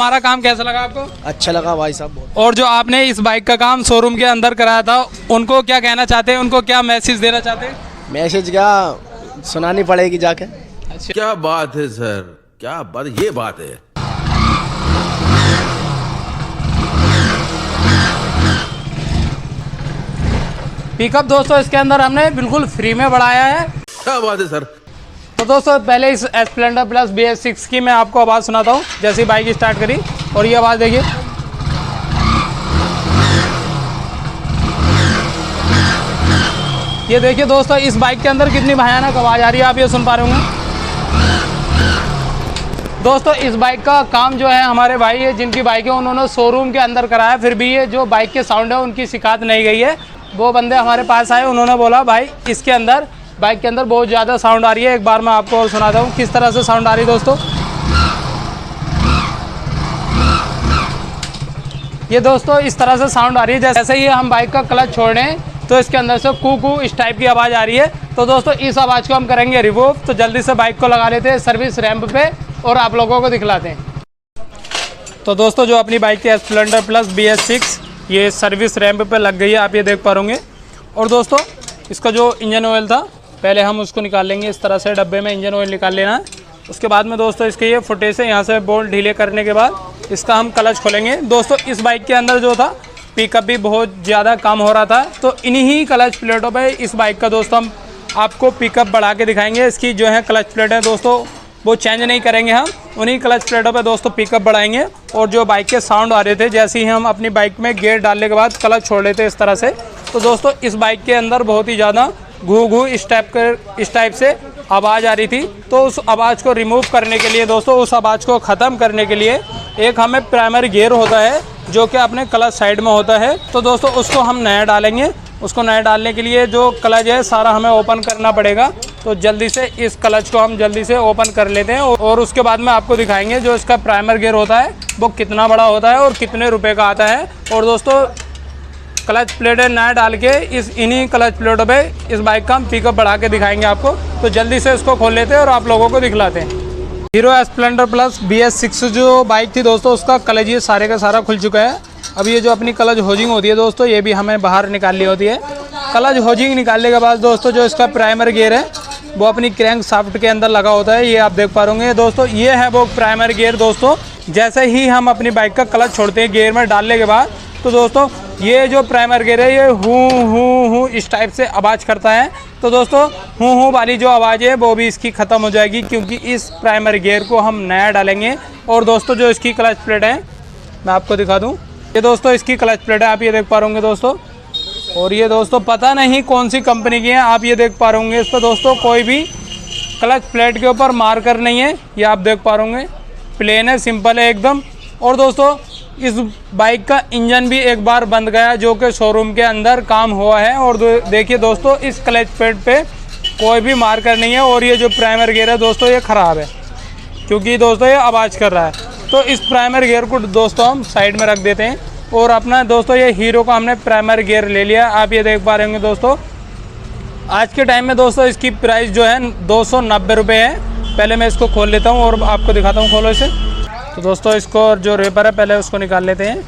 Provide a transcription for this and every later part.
हमारा काम कैसा लगा आपको? अच्छा लगा भाई साहब बहुत। और जो आपने इस बाइक का काम शोरूम के अंदर कराया था, उनको क्या कहना चाहते हैं, उनको क्या मैसेज देना चाहते हैं? मैसेज क्या सुनानी पड़ेगी जाके। अच्छा, क्या बात है सर, क्या बात, ये बात है। पिकअप दोस्तों इसके अंदर हमने बिल्कुल फ्री में बढ़ाया है। क्या बात है सर। तो दोस्तों पहले इस स्प्लेंडर प्लस BS6 की मैं आपको आवाज़ सुनाता हूँ जैसे ही बाइक स्टार्ट करी। और ये आवाज़ देखिए, ये देखिए दोस्तों इस बाइक के अंदर कितनी भयानक आवाज़ आ रही है, आप ये सुन पा रहे होंगे। दोस्तों इस बाइक का काम जो है हमारे भाई है जिनकी बाइक है उन्होंने शोरूम के अंदर कराया, फिर भी ये जो बाइक के साउंड है उनकी शिकायत नहीं गई है। वो बंदे हमारे पास आए, उन्होंने बोला भाई इसके अंदर बाइक के अंदर बहुत ज़्यादा साउंड आ रही है। एक बार मैं आपको और सुनाता हूँ किस तरह से साउंड आ रही है दोस्तों। ये दोस्तों इस तरह से साउंड आ रही है, जैसे ही हम बाइक का क्लच छोड़े तो इसके अंदर से कू कू इस टाइप की आवाज़ आ रही है। तो दोस्तों इस आवाज़ को हम करेंगे रिमूव। तो जल्दी से बाइक को लगा लेते हैं सर्विस रैंप पे और आप लोगों को दिखलाते हैं। तो दोस्तों जो अपनी बाइक की स्प्लेंडर प्लस BS6 ये सर्विस रैंप पे लग गई है, आप ये देख पा रहे। और दोस्तों इसका जो इंजन ऑयल था पहले हम उसको निकाल लेंगे। इस तरह से डब्बे में इंजन ऑयल निकाल लेना है। उसके बाद में दोस्तों इसके ये फुटे से यहाँ से बोल्ट ढीले करने के बाद इसका हम क्लच खोलेंगे। दोस्तों इस बाइक के अंदर जो था पिकअप भी बहुत ज़्यादा कम हो रहा था, तो इन्हीं क्लच प्लेटों पे इस बाइक का दोस्तों हम आपको पिकअप बढ़ा के दिखाएंगे। इसकी जो है क्लच प्लेट है दोस्तों वो चेंज नहीं करेंगे, हम उन्हीं क्लच प्लेटों पे दोस्तों पिकअप बढ़ाएंगे। और जो बाइक के साउंड आ रहे थे जैसे ही हम अपनी बाइक में गियर डालने के बाद क्लच छोड़ लेते इस तरह से, तो दोस्तों इस बाइक के अंदर बहुत ही ज़्यादा घू घू इस टाइप से आवाज़ आ रही थी। तो उस आवाज़ को रिमूव करने के लिए दोस्तों, उस आवाज़ को ख़त्म करने के लिए एक हमें प्राइमरी गियर होता है जो कि अपने क्लच साइड में होता है। तो दोस्तों उसको हम नया डालेंगे। उसको नया डालने के लिए जो क्लच है सारा हमें ओपन करना पड़ेगा। तो जल्दी से इस क्लच को हम जल्दी से ओपन कर लेते हैं और उसके बाद में आपको दिखाएंगे जो इसका प्राइमर गियर होता है वो कितना बड़ा होता है और कितने रुपए का आता है। और दोस्तों क्लच प्लेटें नया डाल के इन्हीं क्लच प्लेटों पे इस बाइक का हम पिकअप बढ़ा के दिखाएंगे आपको। तो जल्दी से इसको खोल लेते हैं और आप लोगों को दिखलाते हैं। हीरो स्प्लेंडर प्लस BS6 जो बाइक थी दोस्तों उसका क्लच ये सारे का सारा खुल चुका है। अब ये जो अपनी क्लच होजिंग होती है दोस्तों ये भी हमें बाहर निकालनी होती है। क्लच होजिंग निकालने के बाद दोस्तों जो इसका प्राइमर गियर है वो अपनी क्रैंक शाफ्ट के अंदर लगा होता है, ये आप देख पा रहे दोस्तों। ये है वो प्राइमर गियर दोस्तों। जैसे ही हम अपनी बाइक का क्लच छोड़ते हैं गियर में डालने के बाद, तो दोस्तों ये जो प्राइमर गियर है ये हूँ इस टाइप से आवाज़ करता है। तो दोस्तों हूँ वाली जो आवाज़ है वो भी इसकी ख़त्म हो जाएगी क्योंकि इस प्राइमर गियर को हम नया डालेंगे। और दोस्तों जो इसकी क्लच प्लेट है मैं आपको दिखा दूँ, ये दोस्तों इसकी क्लच प्लेट है, आप ये देख पा रहे दोस्तों। और ये दोस्तों पता नहीं कौन सी कंपनी की है, आप ये देख पा रहे होंगे। इस पर दोस्तों कोई भी क्लच प्लेट के ऊपर मार्कर नहीं है, ये आप देख पा रहे होंगे। प्लेन है, सिंपल है एकदम। और दोस्तों इस बाइक का इंजन भी एक बार बंद गया जो कि शोरूम के अंदर काम हुआ है। और देखिए दोस्तों इस क्लच प्लेट पे कोई भी मार्कर नहीं है। और ये जो प्राइमर गियर है दोस्तों ये ख़राब है क्योंकि दोस्तों ये आवाज़ कर रहा है। तो इस प्राइमर गियर को दोस्तों हम साइड में रख देते हैं। और अपना दोस्तों ये हीरो का हमने प्राइमर गियर ले लिया, आप ये देख पा रहे होंगे दोस्तों। आज के टाइम में दोस्तों इसकी प्राइस जो है 290 रुपये है। पहले मैं इसको खोल लेता हूँ और आपको दिखाता हूँ, खोलो इसे। तो दोस्तों इसको जो रेपर है पहले उसको निकाल लेते हैं।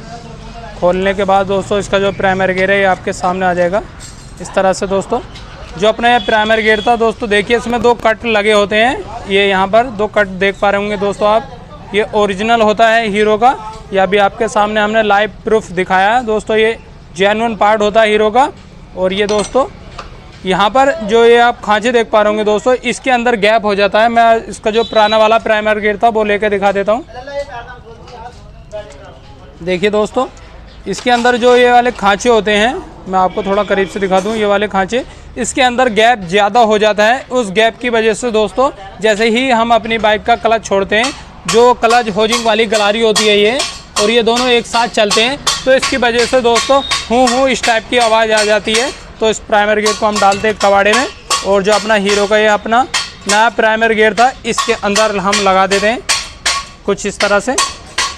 खोलने के बाद दोस्तों इसका जो प्राइमर गियर है ये आपके सामने आ जाएगा इस तरह से। दोस्तों जो अपना ये प्राइमर गियर था दोस्तों देखिए इसमें 2 कट लगे होते हैं, ये यहाँ पर 2 कट देख पा रहे होंगे दोस्तों आप। ये ओरिजिनल होता है हीरो का, या भी आपके सामने हमने लाइव प्रूफ दिखाया है दोस्तों। ये जेन्युइन पार्ट होता है हीरो का। और ये दोस्तों यहाँ पर जो ये आप खांचे देख पा रहे होंगे दोस्तों इसके अंदर गैप हो जाता है। मैं इसका जो पुराना वाला प्राइमर गियर था वो लेकर दिखा देता हूँ। देखिए दोस्तों इसके अंदर जो ये वाले खांचे होते हैं, मैं आपको थोड़ा करीब से दिखा दूँ। ये वाले खांचे इसके अंदर गैप ज़्यादा हो जाता है। उस गैप की वजह से दोस्तों जैसे ही हम अपनी बाइक का क्लच छोड़ते हैं, जो क्लच होजिंग वाली गलारी होती है ये और ये दोनों एक साथ चलते हैं, तो इसकी वजह से दोस्तों हूँ इस टाइप की आवाज़ आ जाती है। तो इस प्राइमर गियर को हम डालते हैं कबाड़े में और जो अपना हीरो का ये अपना नया प्राइमर गियर था इसके अंदर हम लगा देते हैं कुछ इस तरह से।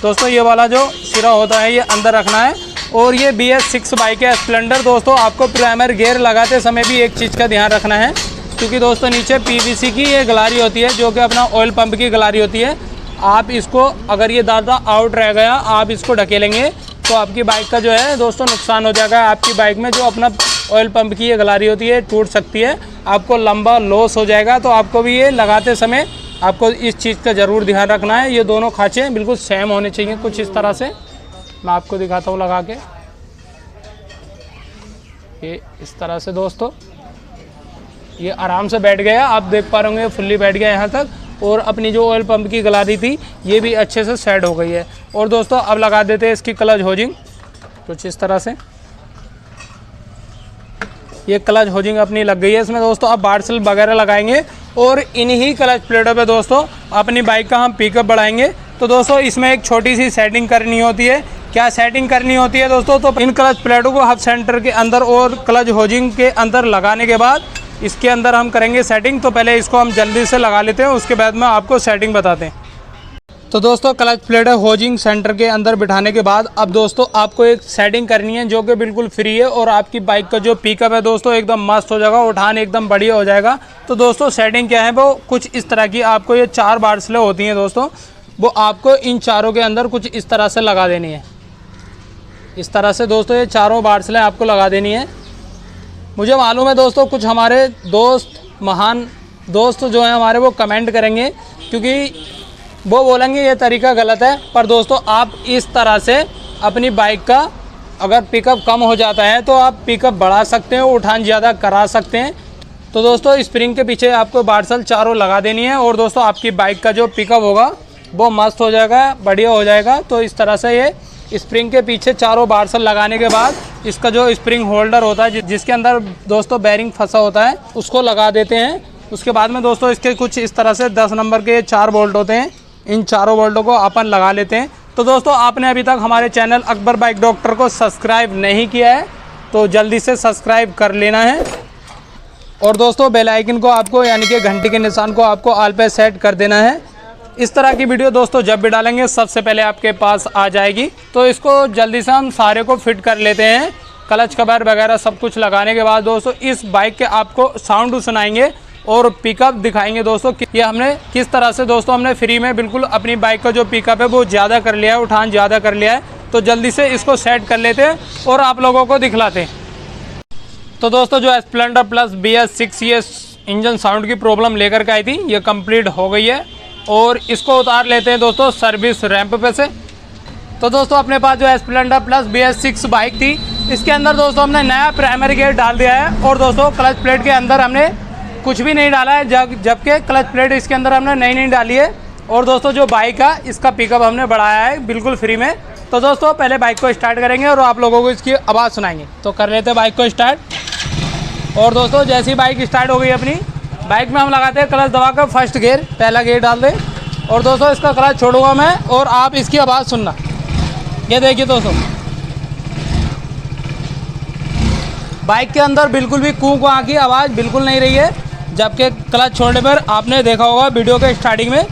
दोस्तों ये वाला जो सिरा होता है ये अंदर रखना है। और ये BS6 बाइक है स्प्लेंडर दोस्तों, आपको प्राइमर गियर लगाते समय भी एक चीज़ का ध्यान रखना है क्योंकि दोस्तों नीचे PVC की ये गलारी होती है जो कि अपना ऑयल पंप की गलारी होती है। आप इसको अगर ये ज़्यादा आउट रह गया, आप इसको ढकेलेंगे तो आपकी बाइक का जो है दोस्तों नुकसान हो जाएगा। आपकी बाइक में जो अपना ऑयल पंप की ये गलारी होती है टूट सकती है, आपको लंबा लॉस हो जाएगा। तो आपको भी ये लगाते समय आपको इस चीज़ का ज़रूर ध्यान रखना है। ये दोनों खाँचे बिल्कुल सेम होने चाहिए, कुछ इस तरह से। मैं आपको दिखाता हूँ लगा के, ये इस तरह से दोस्तों ये आराम से बैठ गया। आप देख पा रहे होंगे फुल्ली बैठ गया यहाँ तक। और अपनी जो ऑयल पंप की गलारी थी ये भी अच्छे से सेट हो गई है। और दोस्तों अब लगा देते हैं इसकी क्लच होजिंग कुछ इस तरह से। ये क्लच होजिंग अपनी लग गई है इसमें दोस्तों। अब बारसल वगैरह लगाएंगे और इन्हीं क्लच प्लेटों पे दोस्तों अपनी बाइक का हम पिकअप बढ़ाएंगे। तो दोस्तों इसमें एक छोटी सी सेटिंग करनी होती है। क्या सेटिंग करनी होती है दोस्तों? तो इन क्लच प्लेटों को हब सेंटर के अंदर और क्लच होजिंग के अंदर लगाने के बाद इसके अंदर हम करेंगे सेटिंग। तो पहले इसको हम जल्दी से लगा लेते हैं, उसके बाद में आपको सेटिंग बताते हैं। तो दोस्तों क्लच प्लेट होजिंग सेंटर के अंदर बिठाने के बाद अब दोस्तों आपको एक सेटिंग करनी है जो कि बिल्कुल फ्री है। और आपकी बाइक का जो पिकअप है दोस्तों एकदम मस्त हो जाएगा, उठान एकदम बढ़िया हो जाएगा। तो दोस्तों सेटिंग क्या है वो कुछ इस तरह की, आपको ये 4 बारसलें होती हैं दोस्तों, वो आपको इन चारों के अंदर कुछ इस तरह से लगा देनी है। इस तरह से दोस्तों ये चारों बारसलें आपको लगा देनी है। मुझे मालूम है दोस्तों कुछ हमारे दोस्त, महान दोस्त जो हैं हमारे, वो कमेंट करेंगे क्योंकि वो बोलेंगे ये तरीका गलत है। पर दोस्तों आप इस तरह से अपनी बाइक का अगर पिकअप कम हो जाता है तो आप पिकअप बढ़ा सकते हैं, उठान ज़्यादा करा सकते हैं। तो दोस्तों स्प्रिंग के पीछे आपको बारसल चारों लगा देनी है और दोस्तों आपकी बाइक का जो पिकअप होगा वो मस्त हो जाएगा, बढ़िया हो जाएगा। तो इस तरह से ये स्प्रिंग के पीछे चारों बारसल लगाने के बाद इसका जो स्प्रिंग होल्डर होता है जिसके अंदर दोस्तों बैरिंग फंसा होता है उसको लगा देते हैं। उसके बाद में दोस्तों इसके कुछ इस तरह से 10 नंबर के 4 बोल्ट होते हैं, इन चारों बोल्टों को अपन लगा लेते हैं। तो दोस्तों आपने अभी तक हमारे चैनल अकबर बाइक डॉक्टर को सब्सक्राइब नहीं किया है तो जल्दी से सब्सक्राइब कर लेना है। और दोस्तों बेल आइकन को आपको यानी कि घंटी के निशान को आपको ऑल पे सेट कर देना है। इस तरह की वीडियो दोस्तों जब भी डालेंगे सबसे पहले आपके पास आ जाएगी। तो इसको जल्दी से हम सारे को फिट कर लेते हैं। क्लच कवर वगैरह सब कुछ लगाने के बाद दोस्तों इस बाइक के आपको साउंड सुनाएंगे और पिकअप दिखाएंगे दोस्तों कि ये हमने किस तरह से दोस्तों हमने फ्री में बिल्कुल अपनी बाइक का जो पिकअप है वो ज़्यादा कर लिया है, उठान ज़्यादा कर लिया है। तो जल्दी से इसको सेट कर लेते हैं और आप लोगों को दिखलाते हैं। तो दोस्तों जो स्प्लेंडर प्लस BS6 ये इंजन साउंड की प्रॉब्लम लेकर के आई थी ये कंप्लीट हो गई है और इसको उतार लेते हैं दोस्तों सर्विस रैंप पे से। तो दोस्तों अपने पास जो स्प्लेंडर प्लस BS6 बाइक थी इसके अंदर दोस्तों हमने नया प्राइमरी गेयर डाल दिया है और दोस्तों क्लच प्लेट के अंदर हमने कुछ भी नहीं डाला है, जबकि क्लच प्लेट इसके अंदर हमने नई डाली है। और दोस्तों जो बाइक है इसका पिकअप हमने बढ़ाया है बिल्कुल फ्री में। तो दोस्तों पहले बाइक को स्टार्ट करेंगे और आप लोगों को इसकी आवाज़ सुनाएंगे। तो कर लेते हैं बाइक को स्टार्ट। और दोस्तों जैसी बाइक स्टार्ट हो गई अपनी बाइक में हम लगाते हैं क्लच दबा कर फर्स्ट गियर, पहला गियर डाल दें और दोस्तों इसका क्लच छोड़ूंगा मैं और आप इसकी आवाज़ सुनना। ये देखिए दोस्तों बाइक के अंदर बिल्कुल भी कूं की आवाज़ बिल्कुल नहीं रही है, जबकि क्लच छोड़ने पर आपने देखा होगा वीडियो के स्टार्टिंग में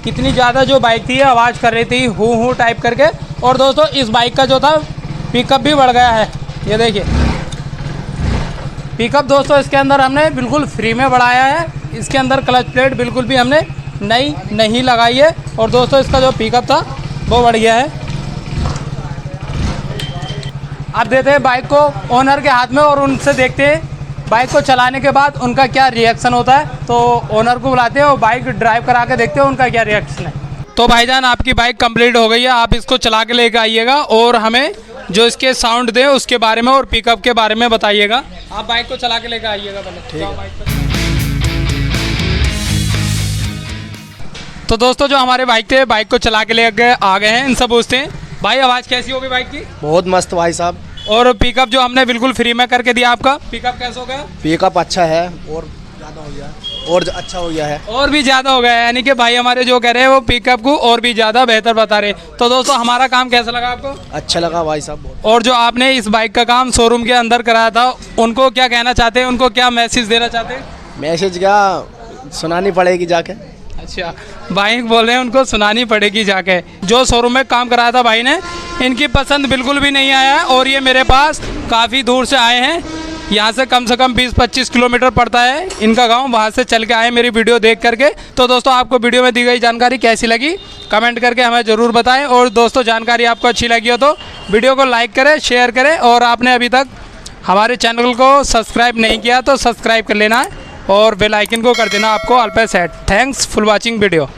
कितनी ज़्यादा जो बाइक थी आवाज़ कर रही थी हूँ टाइप करके। और दोस्तों इस बाइक का जो था पिकअप भी बढ़ गया है। ये देखिए पिकअप दोस्तों इसके अंदर हमने बिल्कुल फ्री में बढ़ाया है। इसके अंदर क्लच प्लेट बिल्कुल भी हमने नई नहीं लगाई है और दोस्तों इसका जो पिकअप था वो बढ़ गया है। अब देते हैं बाइक को ओनर के हाथ में और उनसे देखते हैं बाइक को चलाने के बाद उनका क्या रिएक्शन होता है। तो ओनर को बुलाते हैं और बाइक ड्राइव करा के देखते हैं उनका क्या रिएक्शन है। तो भाईजान आपकी बाइक कंप्लीट हो गई है, आप इसको चला के लेकर आइएगा और हमें जो इसके साउंड दे उसके बारे में और पिकअप के बारे में बताइएगा। आप बाइक को चला के लेकर आइएगा पहले। जाओ बाइक पर। तो दोस्तों जो हमारे बाइक थे बाइक को चला के ले आ गए हैं, इनसे पूछते हैं भाई आवाज़ कैसी होगी बाइक की? बहुत मस्त भाई साहब। और पिकअप जो हमने बिल्कुल फ्री में करके दिया आपका पिकअप कैसा हो गया? पिकअप अच्छा है और ज़्यादा हो गया और अच्छा हो गया है और भी ज़्यादा हो गया है, यानी कि भाई हमारे जो कह रहे हैं वो पिकअप को और भी ज़्यादा बेहतर बता रहे। तो दोस्तों हमारा काम कैसा लगा आपको? अच्छा लगा भाई साहब बहुत। और जो आपने इस बाइक का काम शोरूम के अंदर कराया था उनको क्या कहना चाहते हैं, उनको क्या मैसेज देना चाहते हैं? मैसेज क्या सुनानी पड़ेगी जाके। अच्छा भाई बोल रहे हैं उनको सुनानी पड़ेगी जाके। जो शोरूम में काम कराया था भाई ने इनकी पसंद बिल्कुल भी नहीं आया और ये मेरे पास काफ़ी दूर से आए हैं यहाँ से कम 20-25 किलोमीटर पड़ता है इनका गांव। वहाँ से चल के आए मेरी वीडियो देख करके। तो दोस्तों आपको वीडियो में दी गई जानकारी कैसी लगी कमेंट करके हमें ज़रूर बताएं। और दोस्तों जानकारी आपको अच्छी लगी हो तो वीडियो को लाइक करें, शेयर करें, और आपने अभी तक हमारे चैनल को सब्सक्राइब नहीं किया तो सब्सक्राइब कर लेना है और बेल आइकन को कर देना आपको ऑल पे set. Thanks for watching video.